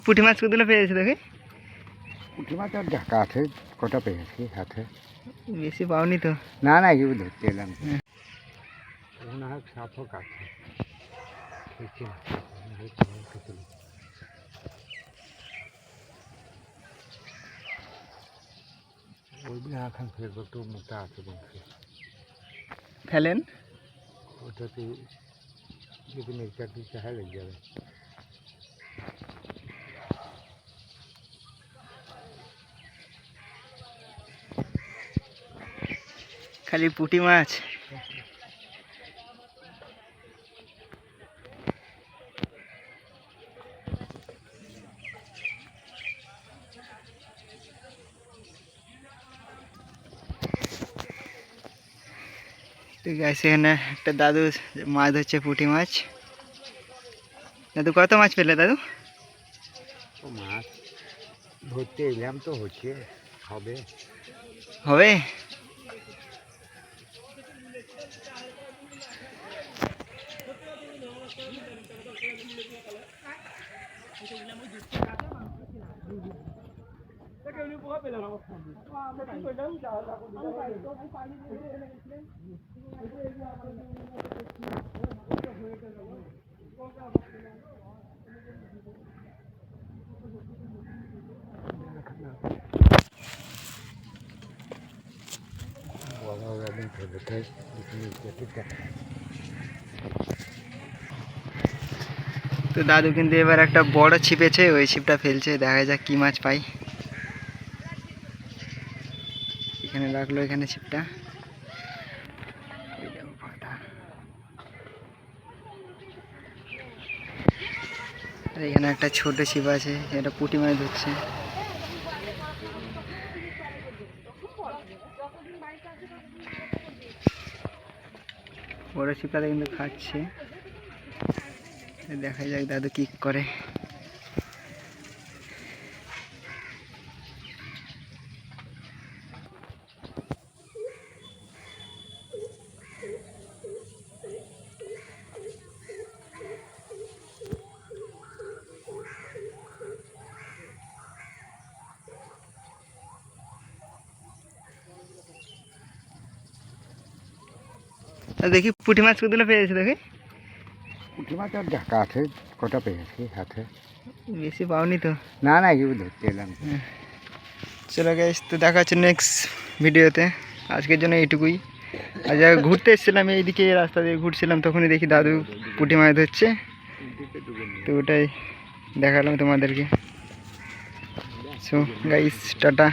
পুঁটি মাছ কতগুলো পেয়েছে দেখে? পুঁটি মাছ আর ঢাকা আছে, কটা পেয়েছি হাতে। বেশি পাওনি তো? না না, কেউ ধরতে এলাম মনে হয় সাপও কাছে ওইগুলো এখন ফেলবো, একটু মোটা আছে বলছে ফেলেন। ওটাতে যদি নেচার দিতে হয় লেগে যাবে। খালি পুঁটি মাছ। ঠিক আছে, এখানে একটা দাদু মাছ ধরছে, পুঁটি মাছ। দাদু কত মাছ পেলে দাদু? ও মাছ ধরতে এলাম তো, হচ্ছে হবে হবে। তো দাদু কিন্তু এবার একটা বড় ছিপেছে, ওই ছিপটা ফেলছে, দেখা যাক কি মাছ পাই। এখানে রাখলো, এখানে ছিপটা। আর এখানে একটা ছোট ছিপ আছে, এটা পুঁটি মাছ ধরছে। বড় ছিপটাতে কিন্তু খাচ্ছে। দেখা যাক দাদু কি করে। দেখি পুঁটি মাছ কতগুলো পেয়েছে দেখি? পুঁটি মাছ আর ঢাকা আছে, কটা পেয়েছি হাতে। বেশি পাওনি তো? না না, কেউ ধরতে এলাম। চলো গাইস, তো দেখা হচ্ছে নেক্সট ভিডিওতে। আজকের জন্য এইটুকুই। আজ ঘুরতে এসেছিলাম এইদিকে, রাস্তা দিয়ে ঘুরছিলাম, তখনই দেখি দাদু পুঁটি মাছ ধরছে, তো ওটাই দেখালাম তোমাদেরকে। So guys, tata.